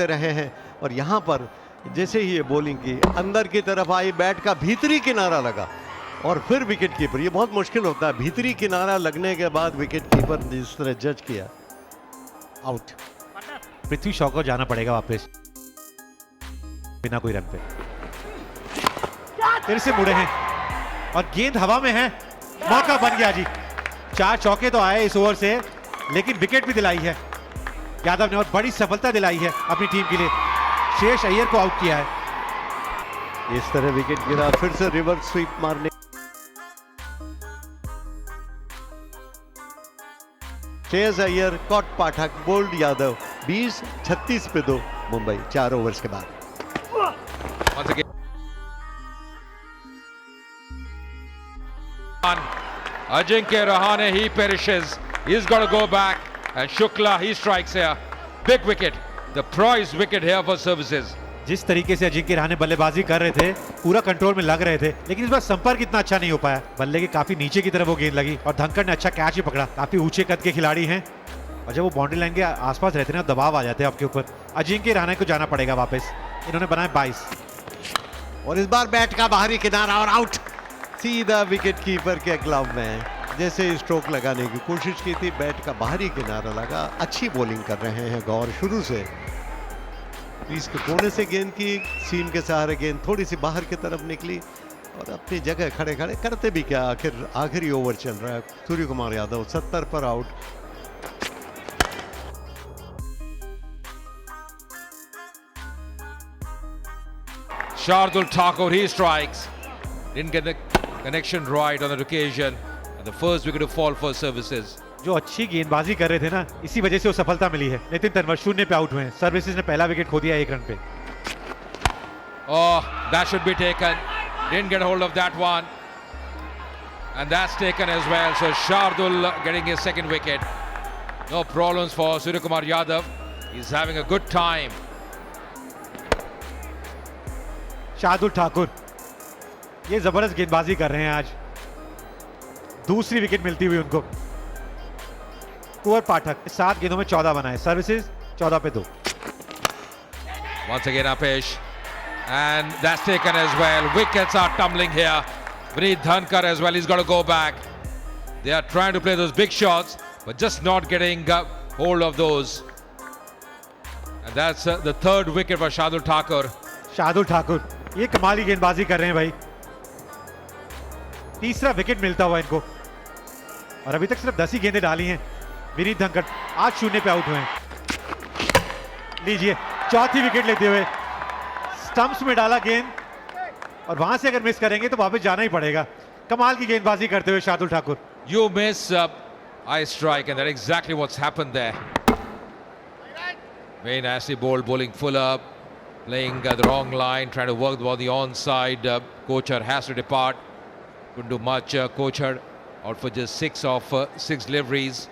रहे हैं। और यहाँ पर जैसे ही ये बॉलिंग की अंदर की तरफ आई, बैट का भीतरी किनारा लगा और फिर विकेट कीपर, ये बहुत मुश्किल होता है, भीतरी किनारा लगने के बाद विकेट कीपर जिस तरह जज किया, आउट। पृथ्वी शॉ को जाना पड़ेगा वापस बिना कोई रन पे। फिर से मुड़े हैं और गेंद हवा में है, मौका बन गया जी। 4 चौके तो आए इस ओवर से, लेकिन विकेट भी दिलाई है यादव ने और बड़ी सफलता दिलाई है अपनी टीम के लिए। श्रेयस अय्यर को आउट किया है। इस तरह विकेट गिरा, फिर से रिवर्स स्वीप मारने। श्रेयस अय्यर, कॉट पाठक, बोल्ड यादव, 20-36 पे 2 मुंबई 4 ओवर्स के बाद। Ajinkya Rahane, he perishes. He's got to go back. And Shukla, he strikes here. Big wicket. The prize wicket here for services. जिस तरीके से अजिंक्य रहाणे बल्लेबाजी कर रहे थे, पूरा कंट्रोल में लग रहे थे, लेकिन इस बार संपर्क इतना अच्छा नहीं हो पाया। बल्ले के काफी नीचे की तरफ वो गेंद लगी और धनखड़ ने अच्छा कैच ही पकड़ा। काफी ऊंचे कद के खिलाड़ी हैं और जब वो बाउंड्री लाइन के आसपास रहते हैं ना, दबाव आ जाते हैं आपके ऊपर। अजिंक्य रहाणे को जाना पड़ेगा वापस। इन्होंने बनाए 22 और इस बार बैट का बाहरी किनारा और आउट। सीधा विकेट कीपर के ग्लव में जैसे स्ट्रोक लगाने की कोशिश की थी, बैट का बाहरी किनारा लगा। अच्छी बॉलिंग कर रहे हैं गौर शुरू से। क्रीज के कोने से गेंद की, सीम के सहारे गेंद थोड़ी सी बाहर की तरफ निकली और अपनी जगह खड़े खड़े करते भी क्या, आखिर आखिरी ओवर चल रहा है। सूर्य कुमार यादव 70 पर out. Shardul Thakur, he strikes. Didn't get the connection right on that occasion. And the first wicket to fall for services. जो अच्छी गेंदबाजी कर रहे थे ना, इसी वजह से वो सफलता मिली है। नितिन तंवर 0 पे आउट हुए हैं। सर्विसेज ने पहला विकेट खो दिया 1 रन पे। Oh, that should be taken. Didn't get hold of that one. And that's taken as well. So Shardul getting his second wicket. No problems for Surya Kumar Yadav. He's having a good time. Shardul Thakur ये जबरदस्त गेंदबाजी कर रहे हैं आज। दूसरी wicket मिलती हुई उनको। कुंवर पाठक 7 गेंदों में 14 बनाए। सर्विसेज 14 पे 2। Once again Apesh. And that's taken as well. Wickets are tumbling here. Vineet Dhankar as well. He's got to go back. They are trying to play those big shots, but just not getting hold of those. And that's the third wicket for Shardul Thakur. Shardul Thakur ये कमाल की गेंदबाजी कर रहे हैं भाई। तीसरा wicket मिलता हुआ इनको और अभी तक सिर्फ 10 ही गेंदें डाली हैं। विनीत धनखड़ आज 0 पे आउट हुए हैं। लीजिए चौथी विकेट लेते हुए स्टंप्स में डाला गेंद और वहां से अगर मिस करेंगे तो वापस जाना ही पड़ेगा। कमाल की गेंदबाजी करते हुए Shardul Thakur. You miss, I strike, and that's exactly what's happened there. Very nasty ball, bowling full up, playing the wrong line, trying to work the ball the onside. Kochhar has to depart. Couldn't do much. Kochhar out for just 6 of 6 deliveries.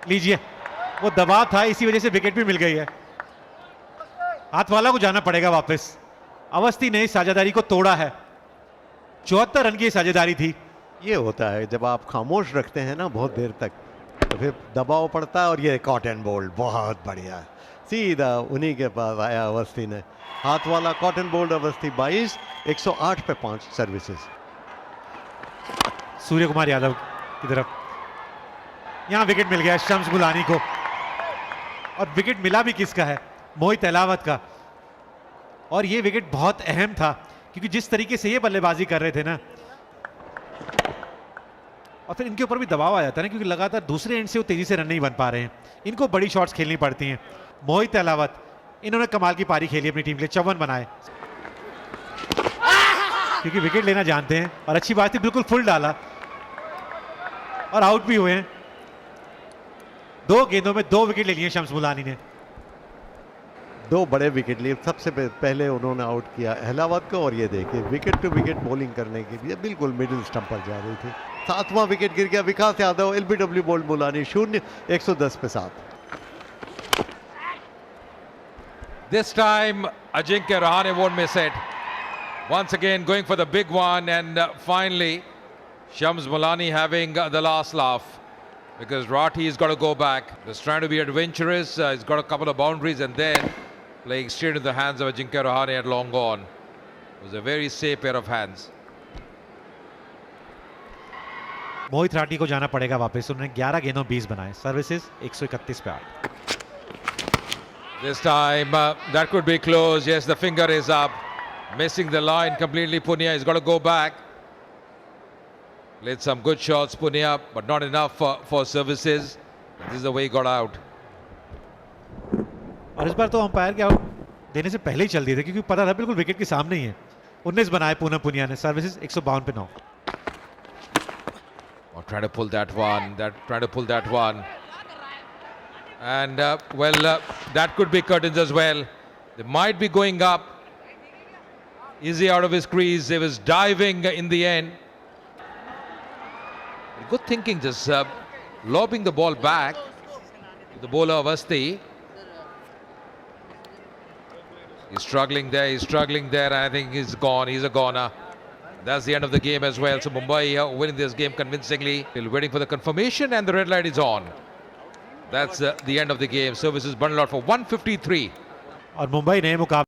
लीजिए वो दबाव था, इसी वजह से wicket भी मिल गई है। हाथ वाला को जाना पड़ेगा वापस। अवस्थी ने साझेदारी को तोड़ा है। 74 रन की साझेदारी थी। ये होता है जब आप खामोश रखते हैं ना बहुत देर तक, तो फिर दबाव पड़ता है। और ये कॉट एंड बोल्ड बहुत बढ़िया, सीधा उन्हीं के पास आया अवस्थी ने। हाथ वाला कॉट एंड बोल्ड अवस्थी 22, 108 पे 5 सर्विसेज। सूर्य कुमार यादव की तरफ यहां विकेट मिल गया शम्स गुलानी को। और विकेट मिला भी किसका है? मोहित अहलावत का। और ये विकेट बहुत अहम था क्योंकि जिस तरीके से ये बल्लेबाजी कर रहे थे ना, और फिर इनके ऊपर भी दबाव आ जाता है ना, क्योंकि लगातार दूसरे एंड से वो तेजी से रन नहीं बन पा रहे हैं। इनको बड़ी शॉट्स खेलनी पड़ती हैं। मोहित अहलावत इन्होंने कमाल की पारी खेली अपनी टीम के लिए, 54 बनाए क्योंकि विकेट लेना जानते हैं। और अच्छी बात थी, बिल्कुल फुल डाला और आउट भी हुए हैं। 2 गेंदों में 2 विकेट ले लिए शम्स गुलानी ने। 2 बड़े विकेट लिए। सबसे पहले उन्होंने आउट किया अहलावत को और ये देखिए विकेट टू विकेट बॉलिंग करने के लिए बिल्कुल मिडिल स्टंप पर जा रही थी। 7वां विकेट गिर गया। विकास यादव, एलबीडब्ल्यू बोल्ड मुलानी 0, 110 पे 7। This time Ajinkya Rahane won't miss it. Once again going for the big one, and finally Shams Mulani having the last laugh. because Rathi's got to go back. He's trying to be adventurous. He's got a couple of boundaries and then playing straight into the hands of Ajinkya Rahane had long gone. It was a very safe pair of hands. मोहित राठी को जाना पड़ेगा वापस. उन्होंने 11 गेंदों 20 बनाए. Services 131 पे 8. This time that could be close. Yes, the finger is up. Missing the line completely. Punia has got to go back. Played some good shots, Punia, but not enough for services. This is the way he got out. और इस बार तो umpire के out देने से पहले ही चल दिए थे क्योंकि पता था बिल्कुल विकेट के सामने ही है. 19 बनाए पूनम पुनिया ने. सर्विसेज 152 पे 9. Oh, trying to pull that one. Trying to pull that one. And that could be curtains as well. They might be going up. Easy out of his crease. He was diving in the end. Good thinking, just lobbing the ball back to the bowler Avasti. He's struggling there. And I think he's gone. He's a goner. That's the end of the game as well. So Mumbai winning this game convincingly. Still waiting for the confirmation and the red light is on. That's the end of the game. Services bundled out for 153. और मुंबई ने मुकाबले